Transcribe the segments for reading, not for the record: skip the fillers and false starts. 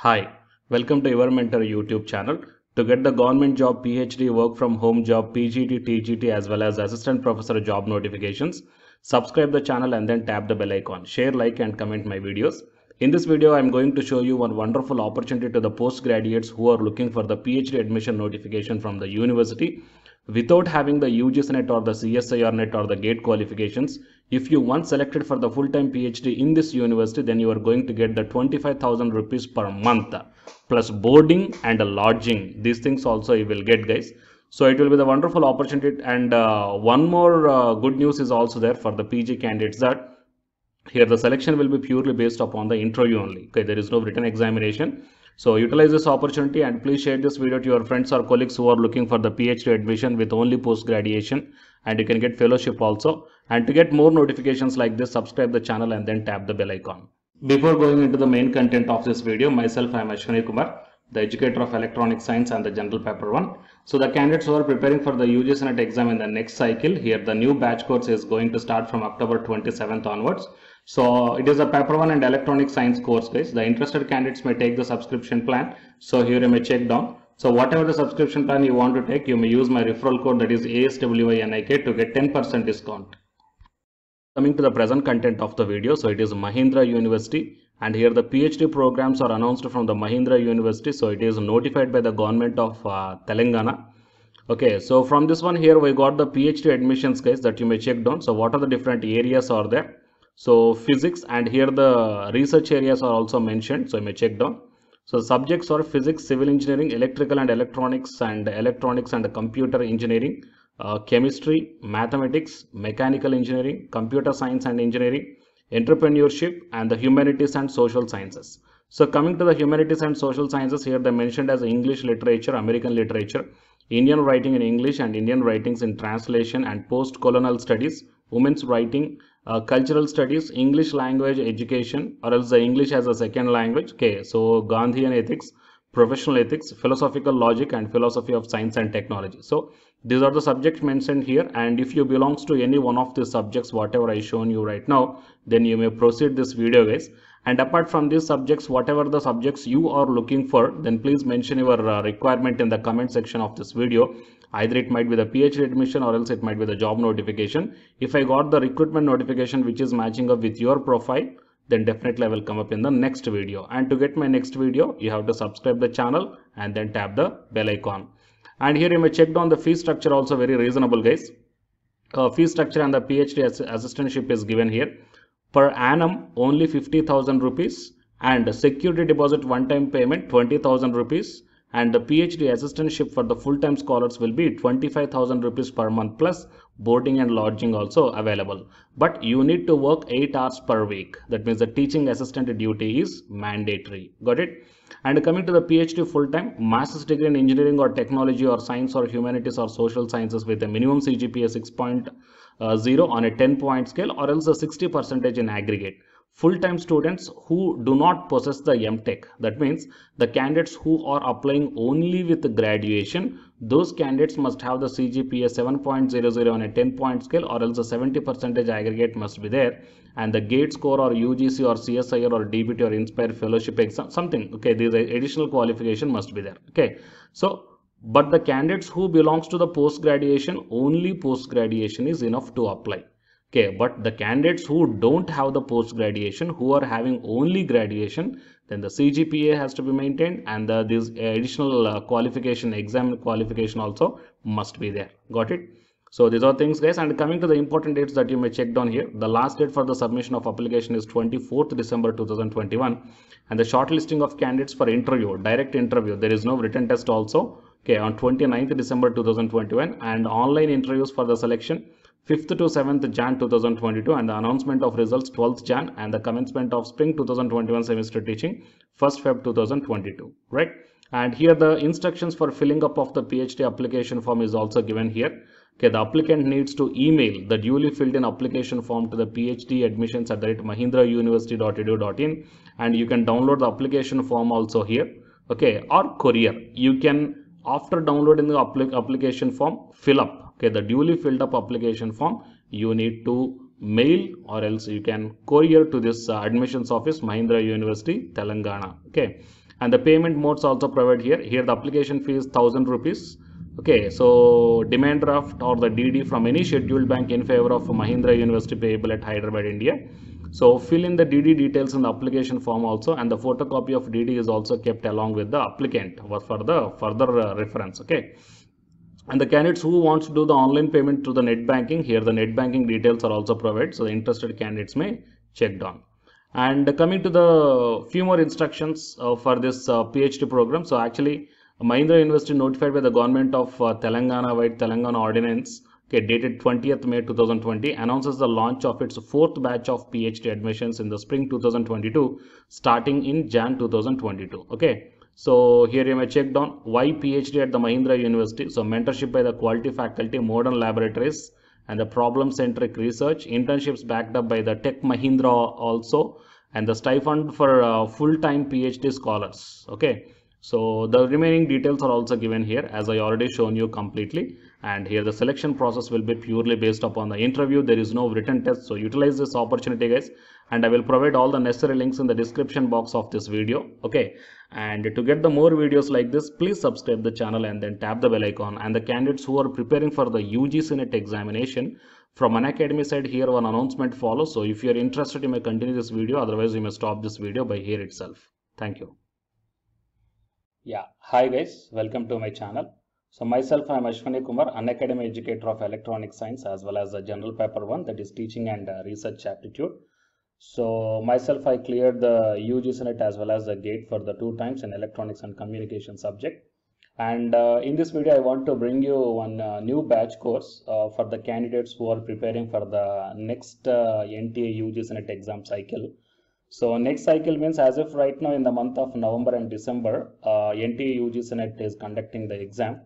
Hi, welcome to Your Mentor YouTube channel. To get the government job, PhD, work from home job, PGT, TGT as well as assistant professor job notifications, subscribe the channel and then tap the bell icon. Share, like and comment my videos. In this video, I am going to show you one wonderful opportunity to the postgraduates who are looking for the PhD admission notification from the university without having the UGC NET or the CSIR NET or the GATE qualifications. If you once selected for the full-time PhD in this university, then you are going to get the 25,000 rupees per month plus boarding and lodging. These things also you will get, guys. So it will be the wonderful opportunity. And one more good news is also there for the PG candidates, that here the selection will be purely based upon the interview only. Okay, there is no written examination. So utilize this opportunity and please share this video to your friends or colleagues who are looking for the PhD admission with only post graduation, and you can get fellowship also. And to get more notifications like this, subscribe the channel and then tap the bell icon. Before going into the main content of this video, myself I am Ashwani Kumar, the educator of electronic science and the general paper 1. So the candidates who are preparing for the UGC NET exam in the next cycle, here the new batch course is going to start from October 27th onwards. So it is a paper 1 and electronic science course, guys. The interested candidates may take the subscription plan. So here you may check down. So whatever the subscription plan you want to take, you may use my referral code, that is ASWINIK, to get 10% discount. Coming to the present content of the video, so it is Mahindra University, and here the PhD programs are announced from the Mahindra University. So it is notified by the government of Telangana. Okay, so from this one here we got the PhD admissions, guys, that you may check down. So what are the different areas are there? So physics, and here the research areas are also mentioned, so you may check down. So subjects are physics, civil engineering, electrical and electronics and computer engineering, chemistry, mathematics, mechanical engineering, computer science and engineering, entrepreneurship, and the humanities and social sciences. So coming to the humanities and social sciences, here they mentioned as English literature, American literature, Indian writing in English and Indian writings in translation and post-colonial studies, women's writing, cultural studies, English language education, or else the English as a second language. Okay, so Gandhian ethics, professional ethics, philosophical logic, and philosophy of science and technology. So these are the subjects mentioned here, and if you belongs to any one of these subjects whatever I shown you right now, then you may proceed this video, guys. And apart from these subjects, whatever the subjects you are looking for, then please mention your requirement in the comment section of this video. Either it might be the PhD admission or else it might be the job notification. If I got the recruitment notification which is matching up with your profile, then definitely I will come up in the next video. And to get my next video, you have to subscribe the channel and then tap the bell icon. And here you may check down the fee structure, also very reasonable, guys. Fee structure and the PhD assistantship is given here. Per annum only 50,000 rupees, and security deposit one-time payment 20,000 rupees, and the PhD assistantship for the full-time scholars will be 25,000 rupees per month plus boarding and lodging also available. But you need to work 8 hours per week. That means the teaching assistant duty is mandatory. Got it? And coming to the PhD full-time, master's degree in engineering or technology or science or humanities or social sciences with a minimum CGPA 6.0 on a 10-point scale, or else a 60% in aggregate. Full-time students who do not possess the MTech, that means the candidates who are applying only with the graduation, those candidates must have the CGPA 7.00 on a 10-point scale, or else a 70% aggregate must be there, and the GATE score or UGC or CSIR or DBT or Inspire fellowship exam, something. Okay, these additional qualification must be there. Okay, so but the candidates who belongs to the post graduation, only post graduation is enough to apply. Okay, but the candidates who don't have the post graduation, who are having only graduation, then the CGPA has to be maintained, and this additional qualification, exam qualification also must be there. Got it? So these are things, guys. And coming to the important dates that you may check down here, the last date for the submission of application is 24th December 2021, and the shortlisting of candidates for interview, direct interview, there is no written test also. Okay, on 29th December 2021, and online interviews for the selection 5th to 7th Jan 2022, and the announcement of results 12th Jan, and the commencement of spring 2021 semester teaching 1st Feb 2022, right? And here the instructions for filling up of the PhD application form is also given here. Okay, the applicant needs to email the duly filled in application form to the PhD admissions at mahindrauniversity.edu.in, and you can download the application form also here. Okay, or courier. You can, after downloading the application form, fill up. Okay, the duly filled up application form you need to mail, or else you can courier to this admissions office, Mahindra University, Telangana. Okay, And the payment modes also provided here. Here the application fee is 1000 rupees. Okay, so demand draft or the DD from any scheduled bank in favor of Mahindra University payable at Hyderabad, India. So fill in the DD details in the application form also, and the photocopy of DD is also kept along with the applicant for the further reference. Okay. And the candidates who wants to do the online payment through the net banking, here the net banking details are also provided, so the interested candidates may check down. And coming to the few more instructions for this PhD program. So actually Mahindra University notified by the government of Telangana by Telangana Ordinance, okay, dated 20th May 2020, announces the launch of its fourth batch of PhD admissions in the spring 2022 starting in Jan 2022. Okay. So here you may check down why PhD at the Mahindra University. So mentorship by the quality faculty, modern laboratories, and the problem-centric research, internships backed up by the Tech Mahindra also, and the stipend for full-time PhD scholars. Okay. So the remaining details are also given here, as I already shown you completely. And here the selection process will be purely based upon the interview. There is no written test. So utilize this opportunity, guys. And I will provide all the necessary links in the description box of this video. Okay. And to get the more videos like this, please subscribe the channel and then tap the bell icon. And the candidates who are preparing for the UGC NET examination, from Unacademy side, here one announcement follows. So if you are interested, you may continue this video. Otherwise, you may stop this video by here itself. Thank you. Yeah, hi guys, welcome to my channel. So myself, I am Ashwani Kumar, Unacademy educator of electronic science as well as the general paper 1, that is teaching and research aptitude. So myself, I cleared the UGC NET as well as the GATE for the 2 times in electronics and communication subject. And in this video, I want to bring you one new batch course for the candidates who are preparing for the next NTA UGC NET exam cycle. So next cycle means as if right now in the month of November and December, NTA UGC NET is conducting the exam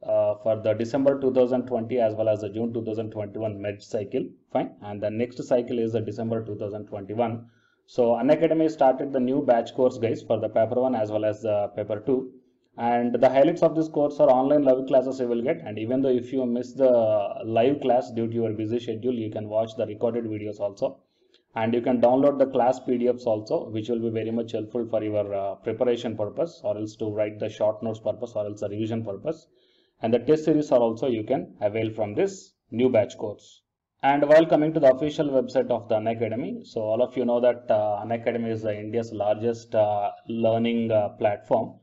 for the December 2020 as well as the June 2021 merge cycle. Fine. And the next cycle is the December 2021. So Unacademy started the new batch course, guys, for the paper 1 as well as the paper 2. And the highlights of this course are online live classes you will get. And even though if you miss the live class due to your busy schedule, you can watch the recorded videos also. And you can download the class PDFs also, which will be very much helpful for your preparation purpose, or else to write the short notes purpose, or else the revision purpose. And the test series are also you can avail from this new batch course. And while coming to the official website of the Unacademy, so all of you know that Unacademy is India's largest learning platform.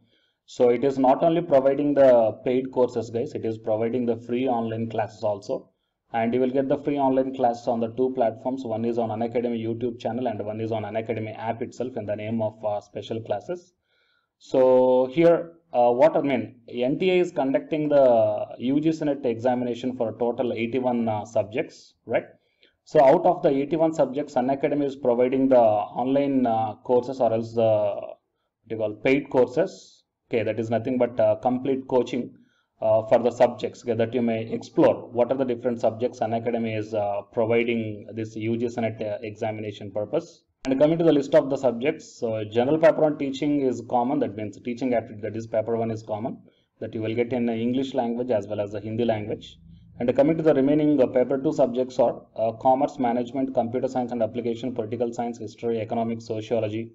So it is not only providing the paid courses, guys, it is providing the free online classes also. And you will get the free online classes on the 2 platforms. One is on Unacademy YouTube channel and one is on Unacademy app itself in the name of special classes. So here, what I mean, NTA is conducting the UGC NET examination for a total 81 subjects, right? So out of the 81 subjects, Unacademy is providing the online courses, or else the what you call paid courses. Okay, that is nothing but complete coaching for the subjects, okay, that you may explore what are the different subjects Unacademy is providing this UGC NET examination purpose. And coming to the list of the subjects, so general paper 1 teaching is common, that means teaching aptitude, that is paper 1 is common, that you will get in English language as well as the Hindi language. And coming to the remaining paper 2 subjects are commerce, management, computer science and application, political science, history, economics, sociology,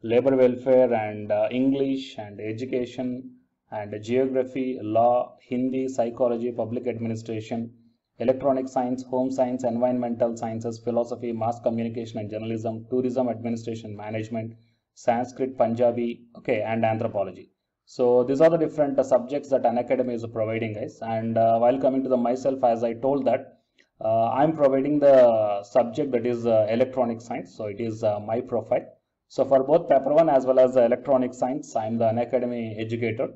labor welfare, and English and education, and geography, law, Hindi, psychology, public administration, electronic science, home science, environmental sciences, philosophy, mass communication and journalism, tourism, administration, management, Sanskrit, Punjabi, okay, and anthropology. So these are the different subjects that Unacademy is providing, guys. And while coming to the myself, as I told that I'm providing the subject that is electronic science. So it is my profile. So for both paper 1 as well as the electronic science, I am the Unacademy educator.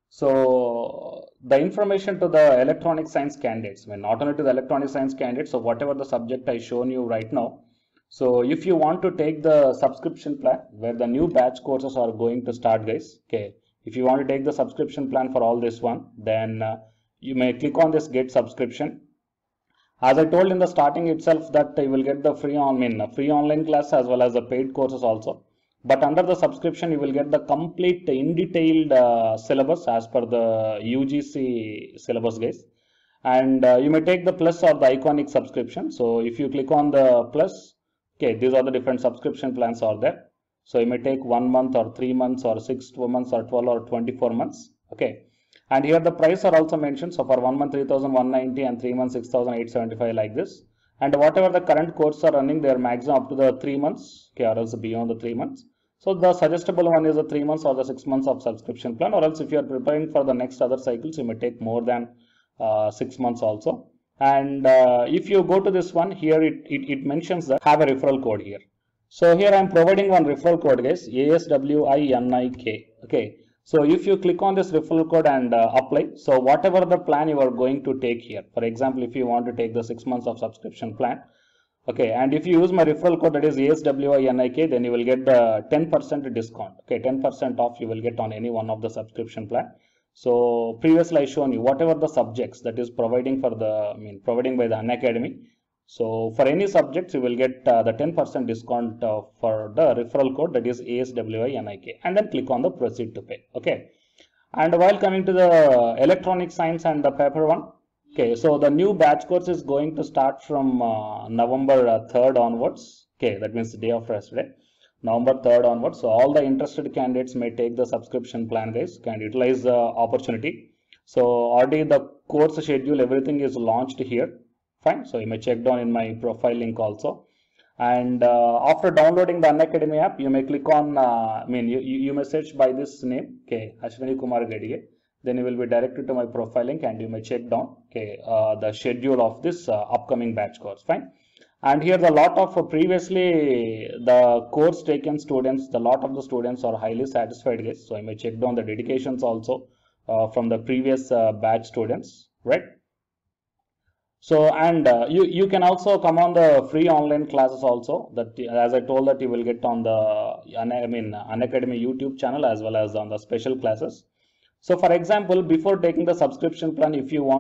So the information to the electronic science candidates, well, not only to the electronic science candidates, so whatever the subject I shown you right now. So if you want to take the subscription plan where the new batch courses are going to start, guys, okay, if you want to take the subscription plan for all this one, then you may click on this get subscription. As I told in the starting itself that you will get the free online class as well as the paid courses also. But under the subscription, you will get the complete in detailed syllabus as per the UGC syllabus, guys. And you may take the plus or the iconic subscription. So if you click on the plus, okay, these are the different subscription plans are there. So you may take 1 month or 3 months or 6 months or 12 or 24 months. Okay. And here the price are also mentioned. So for 1 month 3,190 and 3 months 6,875 like this. And whatever the current courses are running, they are maximum up to the 3 months, okay, or else beyond the 3 months. So the suggestible one is the 3 months or the 6 months of subscription plan, or else if you are preparing for the next other cycles, you may take more than 6 months also. And if you go to this one here, it mentions that have a referral code here. So here I am providing one referral code, guys, ASWINIK. Okay. So if you click on this referral code and apply, so whatever the plan you are going to take here, for example, if you want to take the 6 months of subscription plan, okay, and if you use my referral code, that is ASWINIK, then you will get the 10% discount. Okay, 10% off you will get on any one of the subscription plan. So previously I shown you whatever the subjects that is providing for the, providing by the Unacademy. So for any subjects, you will get the 10% discount for the referral code, that is ASWINIK, and then click on the proceed to pay. Okay. And while coming to the electronic science and the paper one, okay, so the new batch course is going to start from November 3rd onwards. Okay, that means the day after yesterday, November 3rd onwards. So all the interested candidates may take the subscription plan, guys, can utilize the opportunity. So already the course schedule, everything is launched here. Fine. So you may check down in my profile link also. And after downloading the Unacademy app, you may click on, you may search by this name, okay, Ashwini Kumar Gadige. Then you will be directed to my profile link and you may check down, okay, the schedule of this upcoming batch course. Fine. And here the lot of previously the course taken students, the lot of the students are highly satisfied, guys. So you may check down the dedications also from the previous batch students, right? So, and you can also come on the free online classes also, that as I told that you will get on the Unacademy YouTube channel as well as on the special classes. So for example, before taking the subscription plan, if you want